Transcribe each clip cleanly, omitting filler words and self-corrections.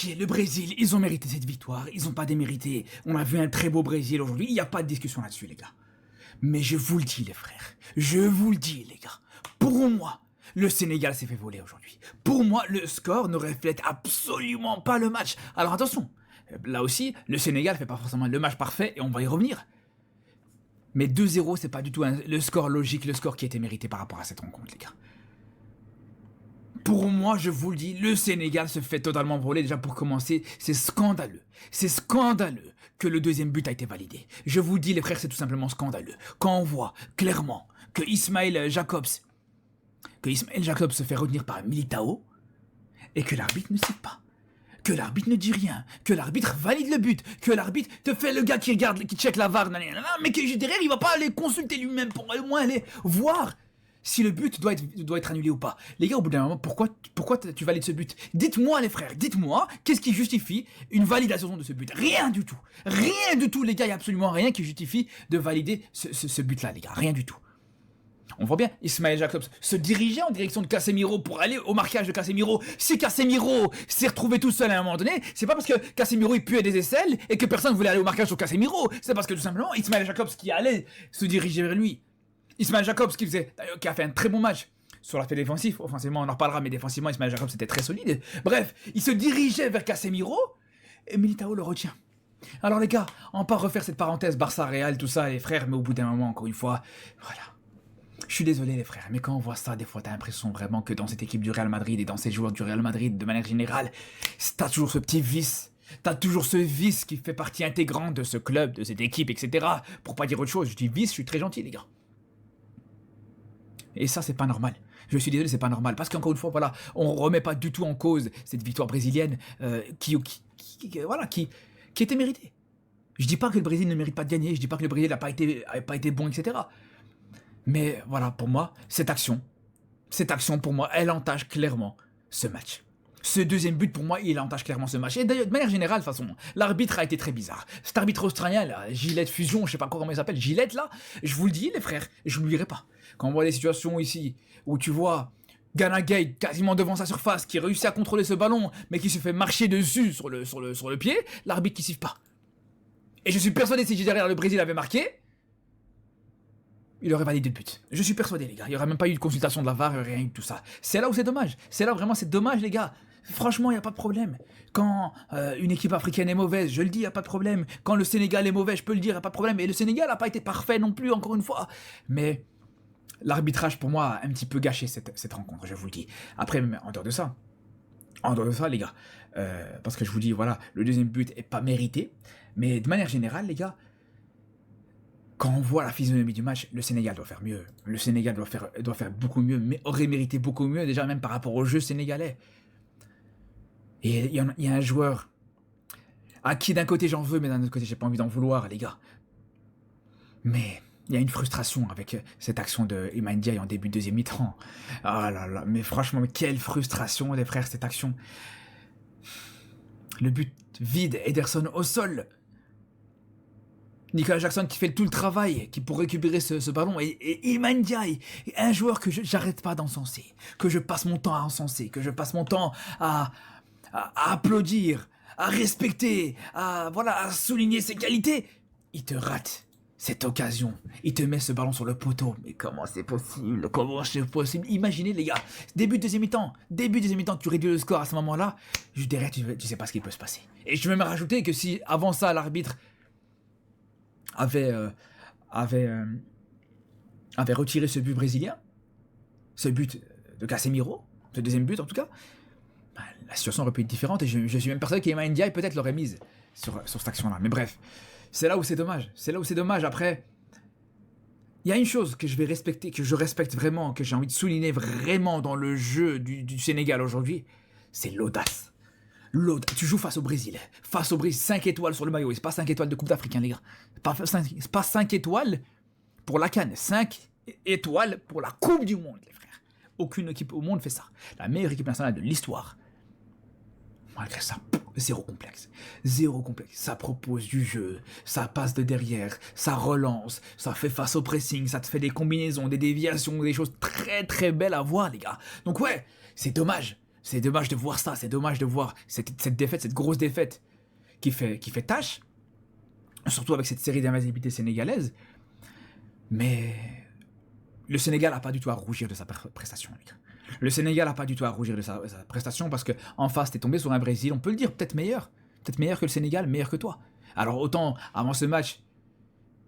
Ok, le Brésil, ils ont mérité cette victoire, ils n'ont pas démérité. On a vu un très beau Brésil aujourd'hui, il n'y a pas de discussion là-dessus, les gars. Mais je vous le dis, les frères, je vous le dis, les gars. Pour moi, le Sénégal s'est fait voler aujourd'hui. Pour moi, le score ne reflète absolument pas le match. Alors attention, là aussi, le Sénégal fait pas forcément le match parfait et on va y revenir. Mais 2-0, c'est pas du tout le score logique, le score qui était mérité par rapport à cette rencontre, les gars. Pour moi, je vous le dis, le Sénégal se fait totalement voler. Déjà pour commencer, c'est scandaleux. C'est scandaleux que le deuxième but a été validé. Je vous le dis, les frères, c'est tout simplement scandaleux. Quand on voit clairement que Ismaël Jacobs se fait retenir par Militao et que l'arbitre ne cite pas. Que l'arbitre ne dit rien, que l'arbitre valide le but, que l'arbitre te fait le gars qui regarde, qui check la VAR, mais que derrière il va pas aller consulter lui-même pour au moins aller voir si le but doit être annulé ou pas. Les gars, au bout d'un moment, pourquoi tu valides ce but? Dites-moi les frères, dites-moi, qu'est-ce qui justifie une validation de ce but? Rien du tout. Rien du tout les gars, il n'y a absolument rien qui justifie de valider ce but-là les gars, rien du tout. On voit bien Ismaël Jacobs se dirigeait en direction de Casemiro pour aller au marquage de Casemiro. Si Casemiro s'est retrouvé tout seul à un moment donné, c'est pas parce que Casemiro il puait des aisselles et que personne voulait aller au marquage sur Casemiro. C'est parce que tout simplement Ismaël Jacobs qui allait se diriger vers lui. Ismaël Jacobs qui a fait un très bon match sur l'aspect défensif. Offensivement on en reparlera, mais défensivement Ismaël Jacobs était très solide. Bref, il se dirigeait vers Casemiro et Militao le retient. Alors les gars, on va pas refaire cette parenthèse Barça-Real, tout ça les frères, mais au bout d'un moment encore une fois, voilà. Je suis désolé les frères, mais quand on voit ça, des fois t'as l'impression vraiment que dans cette équipe du Real Madrid et dans ces joueurs du Real Madrid de manière générale, t'as toujours ce petit vice, t'as toujours ce vice qui fait partie intégrante de ce club, de cette équipe, etc. Pour pas dire autre chose, je dis vice, je suis très gentil les gars. Et ça c'est pas normal. Je suis désolé, c'est pas normal. Parce qu'encore une fois, voilà, on remet pas du tout en cause cette victoire brésilienne qui était méritée. Je dis pas que le Brésil ne mérite pas de gagner, je dis pas que le Brésil n'a pas été bon, etc. Mais voilà, pour moi, cette action, pour moi, elle entache clairement ce match. Ce deuxième but, pour moi, il entache clairement ce match. Et d'ailleurs, de manière générale, de toute façon, l'arbitre a été très bizarre. Cet arbitre australien, là, Gillette Fusion, je sais pas comment il s'appelle, Gillette, là, je vous le dis, les frères, je n'oublierai pas. Quand on voit des situations ici, où tu vois Gana Gate quasiment devant sa surface, qui réussit à contrôler ce ballon, mais qui se fait marcher dessus sur le pied, l'arbitre qui siffle pas. Et je suis persuadé, si derrière le Brésil avait marqué, il aurait validé le but. Je suis persuadé, les gars. Il n'y aurait même pas eu de consultation de la VAR, rien eu de tout ça. C'est là où c'est dommage. C'est là vraiment c'est dommage, les gars. Franchement, il n'y a pas de problème. Quand une équipe africaine est mauvaise, je le dis, il n'y a pas de problème. Quand le Sénégal est mauvais, je peux le dire, il n'y a pas de problème. Et le Sénégal n'a pas été parfait non plus, encore une fois. Mais l'arbitrage, pour moi, a un petit peu gâché cette rencontre, je vous le dis. Après, en dehors de ça, les gars, parce que je vous dis, voilà, le deuxième but n'est pas mérité. Mais de manière générale, les gars, quand on voit la physionomie du match, le Sénégal doit faire mieux. Le Sénégal doit faire beaucoup mieux, mais aurait mérité beaucoup mieux, déjà même par rapport au jeu sénégalais. Et il y a un joueur à qui d'un côté j'en veux, mais d'un autre côté j'ai pas envie d'en vouloir, les gars. Mais il y a une frustration avec cette action de Iliman Ndiaye en début de deuxième mi-temps. Ah là là, mais franchement, quelle frustration, les frères, cette action. Le but vide, Ederson au sol. Nicolas Jackson qui fait tout le travail pour récupérer ce ballon et Iliman Ndiaye, un joueur que j'arrête pas d'encenser, que je passe mon temps à encenser, que je passe mon temps à applaudir, à respecter, à souligner ses qualités. Il te rate cette occasion, il te met ce ballon sur le poteau. Mais comment c'est possible? Imaginez les gars, début de deuxième mi-temps, tu réduis le score à ce moment-là, juste derrière tu sais pas ce qui peut se passer. Et je vais même rajouter que si avant ça l'arbitre avait retiré ce but brésilien, ce but de Casemiro, ce deuxième but en tout cas, la situation aurait pu être différente et je suis même persuadé qu'Iliman Ndiaye peut-être l'aurait mise sur cette action-là. Mais bref, c'est là où c'est dommage. Après, il y a une chose que je vais respecter, que je respecte vraiment, que j'ai envie de souligner vraiment dans le jeu du Sénégal aujourd'hui, c'est l'audace. Tu joues face au Brésil, 5 étoiles sur le maillot, et c'est pas 5 étoiles de Coupe d'Afrique, hein, les gars. C'est pas 5 étoiles pour la CAN, 5 étoiles pour la Coupe du Monde, les frères. Aucune équipe au monde fait ça. La meilleure équipe nationale de l'histoire. Malgré ça, zéro complexe. Ça propose du jeu, ça passe de derrière, ça relance, ça fait face au pressing, ça te fait des combinaisons, des déviations, des choses très très belles à voir, les gars. Donc ouais, c'est dommage. C'est dommage de voir ça, c'est dommage de voir cette défaite, cette grosse défaite qui fait tâche, surtout avec cette série d'invisibilité sénégalaise. Mais le Sénégal n'a pas du tout à rougir de sa prestation, les gars. Le Sénégal n'a pas du tout à rougir de sa prestation parce qu'en face, t'es tombé sur un Brésil, on peut le dire, peut-être meilleur que le Sénégal, meilleur que toi. Alors autant, avant ce match,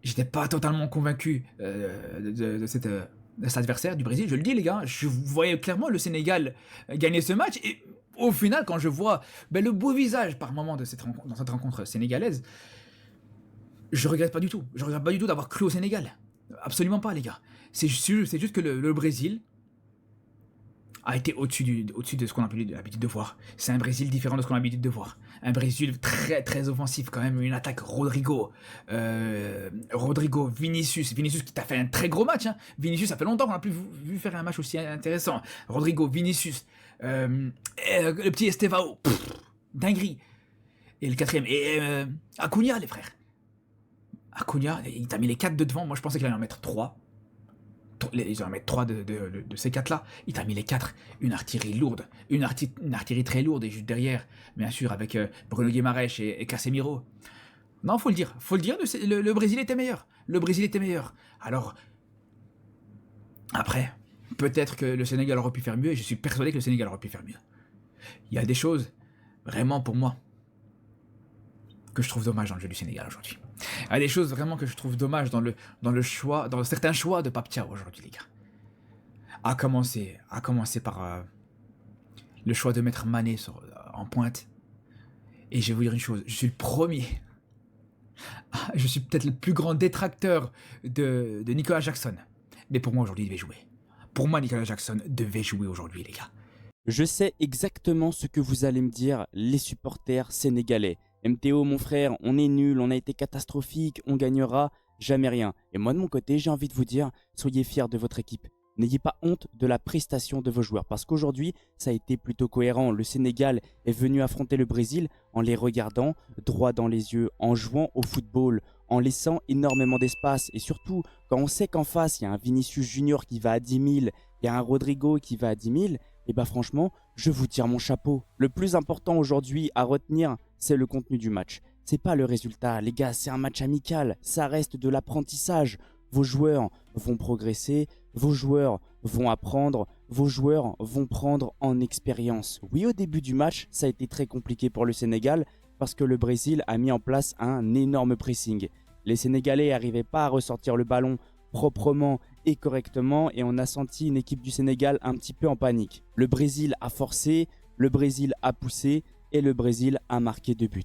j'étais pas totalement convaincu de cet adversaire du Brésil, je le dis les gars, je voyais clairement le Sénégal gagner ce match et au final, quand je vois le beau visage par moment dans cette rencontre sénégalaise, je regrette pas du tout. Je regrette pas du tout d'avoir cru au Sénégal. Absolument pas, les gars. C'est juste que le Brésil a été au-dessus de ce qu'on a l'habitude de voir. C'est un Brésil différent de ce qu'on a l'habitude de voir. Un Brésil très très offensif quand même, une attaque Rodrigo, Vinicius qui t'a fait un très gros match. Hein. Vinicius, ça fait longtemps qu'on n'a plus vu faire un match aussi intéressant. Rodrigo, Vinicius, le petit Estevao, dinguerie. Et le quatrième, Acuna les frères. Acuna, il t'a mis les 4 de devant, moi je pensais qu'il allait en mettre 3. Ils vont mettre 3 de ces 4-là. Il t'a mis les 4. Une artillerie lourde. Une artillerie très lourde. Et juste derrière, bien sûr, avec Bruno Guimaraes et Casemiro. Non, faut le dire. Le Brésil était meilleur. Le Brésil était meilleur. Alors, après, peut-être que le Sénégal aurait pu faire mieux. Et je suis persuadé que le Sénégal aurait pu faire mieux. Il y a des choses, vraiment pour moi, que je trouve dommage dans le jeu du Sénégal aujourd'hui. Il y a des choses vraiment que je trouve dommage dans certains choix de Pape Thiaw aujourd'hui, les gars. À commencer par le choix de mettre Mané en pointe. Et je vais vous dire une chose, je suis le premier. Je suis peut-être le plus grand détracteur de Nicolas Jackson. Mais pour moi aujourd'hui, il devait jouer. Pour moi, Nicolas Jackson devait jouer aujourd'hui, les gars. Je sais exactement ce que vous allez me dire, les supporters sénégalais. MTO, mon frère, on est nul, on a été catastrophique, on gagnera jamais rien. Et moi de mon côté, j'ai envie de vous dire, soyez fiers de votre équipe. N'ayez pas honte de la prestation de vos joueurs parce qu'aujourd'hui, ça a été plutôt cohérent. Le Sénégal est venu affronter le Brésil en les regardant droit dans les yeux, en jouant au football, en laissant énormément d'espace. Et surtout, quand on sait qu'en face, il y a un Vinicius Junior qui va à 10 000, il y a un Rodrigo qui va à 10 000, et bah franchement, je vous tire mon chapeau. Le plus important aujourd'hui à retenir, c'est le contenu du match. C'est pas le résultat, les gars, c'est un match amical, ça reste de l'apprentissage. Vos joueurs vont progresser, vos joueurs vont apprendre, vos joueurs vont prendre en expérience. Oui, au début du match, ça a été très compliqué pour le Sénégal parce que le Brésil a mis en place un énorme pressing. Les Sénégalais n'arrivaient pas à ressortir le ballon proprement et correctement et on a senti une équipe du Sénégal un petit peu en panique. Le Brésil a forcé, le Brésil a poussé et le Brésil a marqué 2 buts.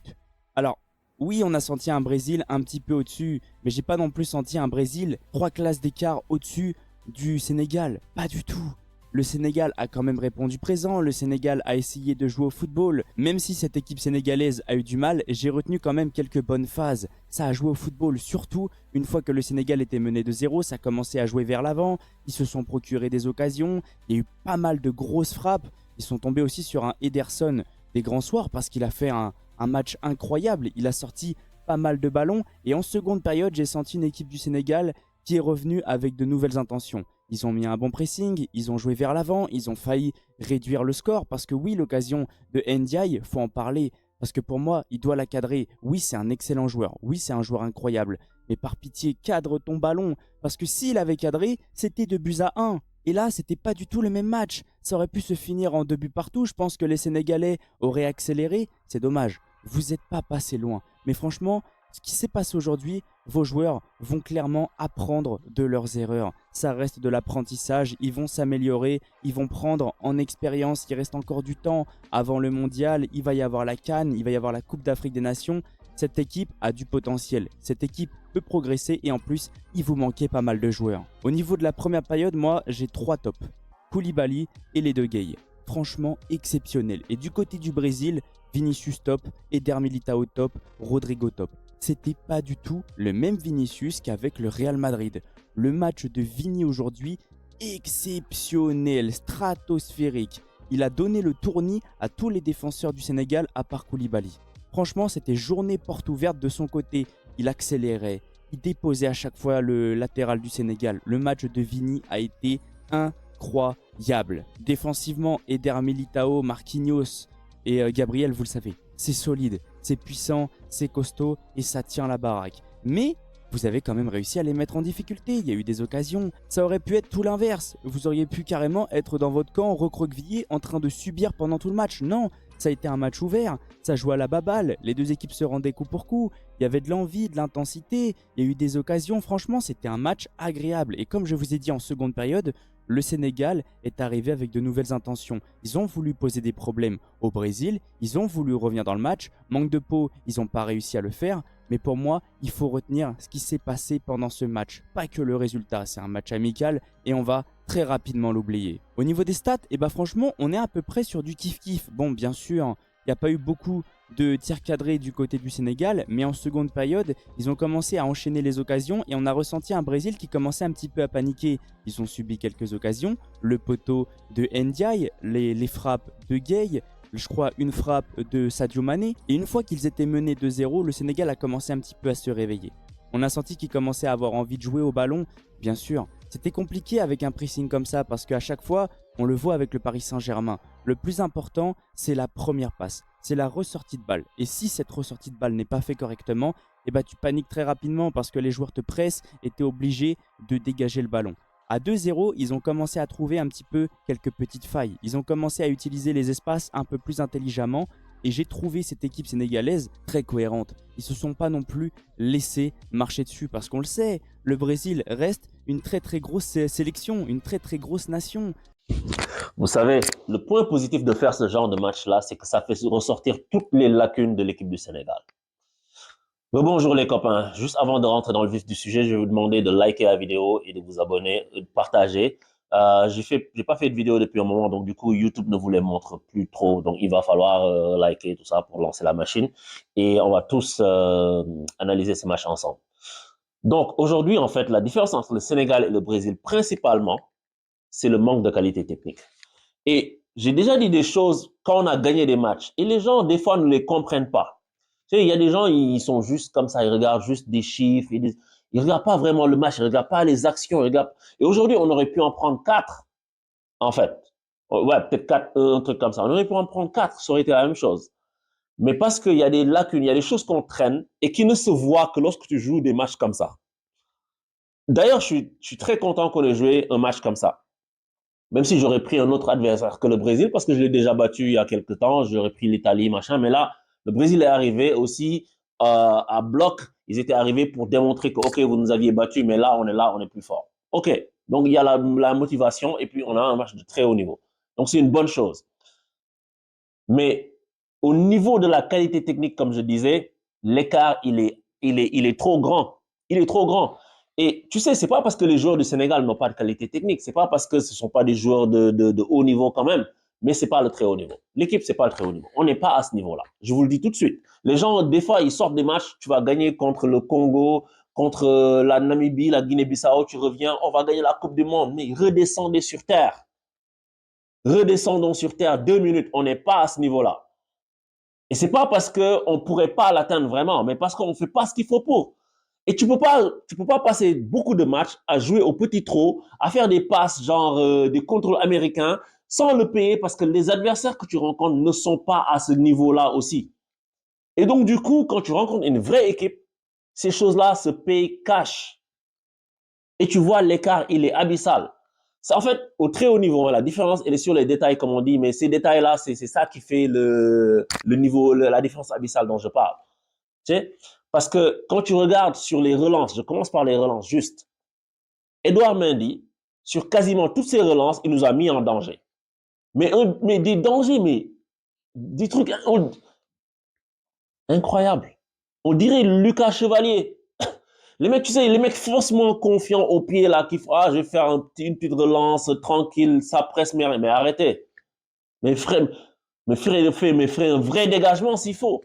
Alors, oui, on a senti un Brésil un petit peu au-dessus, mais j'ai pas non plus senti un Brésil 3 classes d'écart au-dessus du Sénégal. Pas du tout. Le Sénégal a quand même répondu présent, le Sénégal a essayé de jouer au football. Même si cette équipe sénégalaise a eu du mal, j'ai retenu quand même quelques bonnes phases. Ça a joué au football, surtout une fois que le Sénégal était mené de 0, ça a commencé à jouer vers l'avant. Ils se sont procurés des occasions, il y a eu pas mal de grosses frappes. Ils sont tombés aussi sur un Ederson des grands soirs parce qu'il a fait un match incroyable. Il a sorti pas mal de ballons et en seconde période, j'ai senti une équipe du Sénégal qui est revenue avec de nouvelles intentions. Ils ont mis un bon pressing, ils ont joué vers l'avant, ils ont failli réduire le score parce que oui, l'occasion de Ndiaye, faut en parler parce que pour moi, il doit la cadrer. Oui, c'est un excellent joueur, oui, c'est un joueur incroyable, mais par pitié, cadre ton ballon parce que s'il avait cadré, c'était 2-1. Et là, c'était pas du tout le même match. Ça aurait pu se finir en 2 buts partout. Je pense que les Sénégalais auraient accéléré. C'est dommage. Vous n'êtes pas passé loin. Mais franchement, ce qui s'est passé aujourd'hui, vos joueurs vont clairement apprendre de leurs erreurs. Ça reste de l'apprentissage. Ils vont s'améliorer. Ils vont prendre en expérience. Il reste encore du temps avant le mondial. Il va y avoir la CAN. Il va y avoir la Coupe d'Afrique des Nations. Cette équipe a du potentiel. Cette équipe peut progresser et en plus, il vous manquait pas mal de joueurs. Au niveau de la première période, moi, j'ai 3 tops. Koulibaly et les 2 Gueye. Franchement, exceptionnel. Et du côté du Brésil, Vinicius top, Eder Militao top, Rodrigo top. C'était pas du tout le même Vinicius qu'avec le Real Madrid. Le match de Vini aujourd'hui, exceptionnel, stratosphérique. Il a donné le tournis à tous les défenseurs du Sénégal à part Koulibaly. Franchement, c'était journée porte ouverte de son côté. Il accélérait, il déposait à chaque fois le latéral du Sénégal. Le match de Vini a été incroyable. Défensivement, Eder Militao, Marquinhos et Gabriel, vous le savez, c'est solide, c'est puissant, c'est costaud et ça tient la baraque. Mais vous avez quand même réussi à les mettre en difficulté, il y a eu des occasions. Ça aurait pu être tout l'inverse. Vous auriez pu carrément être dans votre camp recroquevillé en train de subir pendant tout le match. Non, ça a été un match ouvert, ça jouait à la baballe, les deux équipes se rendaient coup pour coup, il y avait de l'envie, de l'intensité, il y a eu des occasions, franchement c'était un match agréable. Et comme je vous ai dit en seconde période, le Sénégal est arrivé avec de nouvelles intentions. Ils ont voulu poser des problèmes au Brésil, ils ont voulu revenir dans le match, manque de peau, ils n'ont pas réussi à le faire. Mais pour moi, il faut retenir ce qui s'est passé pendant ce match, pas que le résultat. C'est un match amical et on va très rapidement l'oublier. Au niveau des stats, franchement, on est à peu près sur du kiff-kiff. Bon, bien sûr, il n'y a pas eu beaucoup de tirs cadrés du côté du Sénégal, mais en seconde période, ils ont commencé à enchaîner les occasions et on a ressenti un Brésil qui commençait un petit peu à paniquer. Ils ont subi quelques occasions, le poteau de Ndiaye, les frappes de Gueye, je crois une frappe de Sadio Mané. Et une fois qu'ils étaient menés 2-0, le Sénégal a commencé un petit peu à se réveiller. On a senti qu'ils commençaient à avoir envie de jouer au ballon. Bien sûr, c'était compliqué avec un pressing comme ça parce qu'à chaque fois, on le voit avec le Paris Saint-Germain. Le plus important, c'est la première passe, c'est la ressortie de balle. Et si cette ressortie de balle n'est pas faite correctement, tu paniques très rapidement parce que les joueurs te pressent et tu es obligé de dégager le ballon. À 2-0, ils ont commencé à trouver un petit peu quelques petites failles. Ils ont commencé à utiliser les espaces un peu plus intelligemment. Et j'ai trouvé cette équipe sénégalaise très cohérente. Ils ne se sont pas non plus laissés marcher dessus parce qu'on le sait, le Brésil reste une très très grosse sélection, une très très grosse nation. Vous savez, le point positif de faire ce genre de match-là, c'est que ça fait ressortir toutes les lacunes de l'équipe du Sénégal. Bonjour les copains, juste avant de rentrer dans le vif du sujet, je vais vous demander de liker la vidéo et de vous abonner, de partager. J'ai pas fait de vidéo depuis un moment, donc du coup YouTube ne vous les montre plus trop, donc il va falloir liker tout ça pour lancer la machine et on va tous analyser ce match ensemble. Donc aujourd'hui en fait la différence entre le Sénégal et le Brésil principalement, c'est le manque de qualité technique. Et j'ai déjà dit des choses quand on a gagné des matchs et les gens des fois ne les comprennent pas. Tu sais, il y a des gens, ils sont juste comme ça, ils regardent juste des chiffres, ils regardent pas vraiment le match, ils regardent pas les actions, ils regardent. Et aujourd'hui, on aurait pu en prendre 4, en fait. Ouais, peut-être 4, un truc comme ça. On aurait pu en prendre 4, ça aurait été la même chose. Mais parce qu'il y a des lacunes, il y a des choses qu'on traîne et qui ne se voient que lorsque tu joues des matchs comme ça. D'ailleurs, je suis très content qu'on ait joué un match comme ça. Même si j'aurais pris un autre adversaire que le Brésil, parce que je l'ai déjà battu il y a quelques temps, j'aurais pris l'Italie, machin, mais là, le Brésil est arrivé aussi à bloc. Ils étaient arrivés pour démontrer que, OK, vous nous aviez battu, mais là, on est plus fort. OK, donc il y a la motivation et puis on a un match de très haut niveau. Donc c'est une bonne chose. Mais au niveau de la qualité technique, comme je disais, l'écart, il est trop grand. Il est trop grand. Et tu sais, c'est pas parce que les joueurs du Sénégal n'ont pas de qualité technique, c'est pas parce que ce sont pas des joueurs de haut niveau quand même, mais c'est pas le très haut niveau. L'équipe, c'est pas le très haut niveau. On n'est pas à ce niveau-là. Je vous le dis tout de suite. Les gens, des fois, ils sortent des matchs, tu vas gagner contre le Congo, contre la Namibie, la Guinée-Bissau, tu reviens, on va gagner la Coupe du Monde, mais redescendez sur terre. Redescendons sur terre 2 minutes. On n'est pas à ce niveau-là. Et c'est pas parce qu'on pourrait pas l'atteindre vraiment, mais parce qu'on fait pas ce qu'il faut pour. Et tu peux pas passer beaucoup de matchs à jouer au petit trot, à faire des passes genre des contrôles américains sans le payer parce que les adversaires que tu rencontres ne sont pas à ce niveau-là aussi. Et donc du coup, quand tu rencontres une vraie équipe, ces choses-là se payent cash. Et tu vois l'écart, il est abyssal. C'est en fait au très haut niveau, la différence elle est sur les détails comme on dit, mais ces détails-là, c'est ça qui fait le niveau, la différence abyssale dont je parle. Tu sais, parce que quand tu regardes sur les relances, je commence par les relances juste. Edouard Mendy, sur quasiment toutes ses relances, il nous a mis en danger. Mais des dangers, mais des trucs incroyables. On dirait Lucas Chevalier. Les mecs, tu sais, les mecs faussement confiants au pied là, qui font, je vais faire une petite relance tranquille, ça presse, mais arrêtez. Mais frère, un vrai dégagement s'il faut.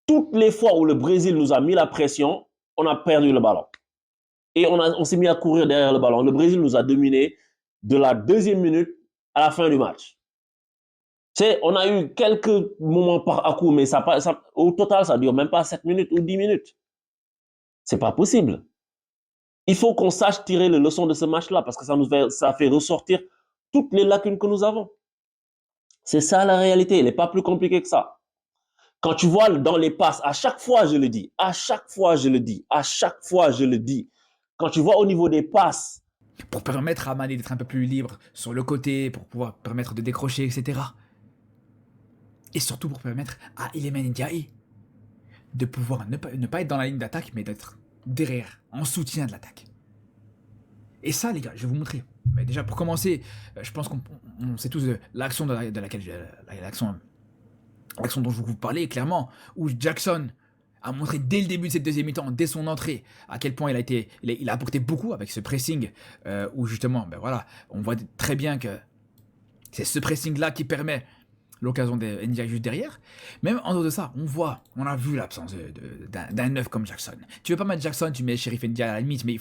Toutes les fois où le Brésil nous a mis la pression, on a perdu le ballon. Et on s'est mis à courir derrière le ballon. Le Brésil nous a dominé de la deuxième minute à la fin du match. Tu sais, on a eu quelques moments par à coup, mais au total, ça dure même pas 7 minutes ou 10 minutes. C'est pas possible. Il faut qu'on sache tirer les leçons de ce match-là parce que ça fait ressortir toutes les lacunes que nous avons. C'est ça la réalité, elle n'est pas plus compliquée que ça. Quand tu vois dans les passes, à chaque fois je le dis, à chaque fois je le dis, à chaque fois je le dis, quand tu vois au niveau des passes, pour permettre à Mané d'être un peu plus libre sur le côté, pour pouvoir permettre de décrocher, etc. Et surtout pour permettre à Iliman Ndiaye de pouvoir ne pas être dans la ligne d'attaque, mais d'être derrière, en soutien de l'attaque. Et ça, les gars, je vais vous montrer. Mais déjà, pour commencer, je pense qu'on sait tous l'action l'action dont je vous parlais, clairement, où Jackson a montré dès le début de cette deuxième mi-temps, dès son entrée, à quel point il a apporté beaucoup avec ce pressing, où justement, ben voilà, on voit très bien que c'est ce pressing-là qui permet l'occasion de Ndiaye juste derrière. Même en dehors de ça, on a vu l'absence d'un neuf comme Jackson. Tu veux pas mettre Jackson, tu mets Chérif Ndiaye à la limite, mais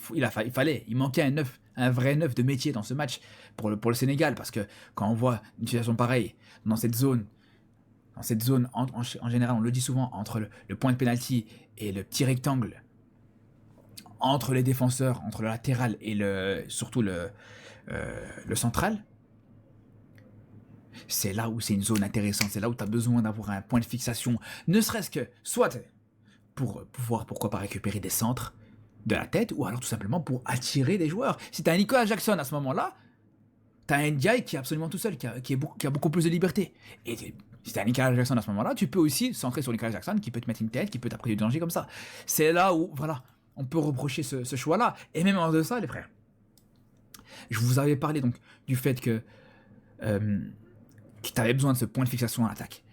il manquait un neuf, un vrai neuf de métier dans ce match pour le Sénégal, parce que quand on voit une situation pareille dans cette zone, en général, on le dit souvent, entre le point de pénalty et le petit rectangle, entre les défenseurs, entre le latéral et surtout le central, c'est là où c'est une zone intéressante, c'est là où tu as besoin d'avoir un point de fixation, ne serait-ce que soit pour pouvoir, pourquoi pas, récupérer des centres de la tête, ou alors tout simplement pour attirer des joueurs. Si tu as un Nicolas Jackson à ce moment-là, tu as un Ndiaye qui est absolument tout seul, qui a beaucoup plus de liberté. Et si tu as Nicolas Jackson à ce moment-là, tu peux aussi centrer sur Nicolas Jackson, qui peut te mettre une tête, qui peut t'apporter du danger comme ça. C'est là où, voilà, on peut reprocher ce choix-là. Et même en de ça, les frères, je vous avais parlé donc du fait que tu avais besoin de ce point de fixation à l'attaque.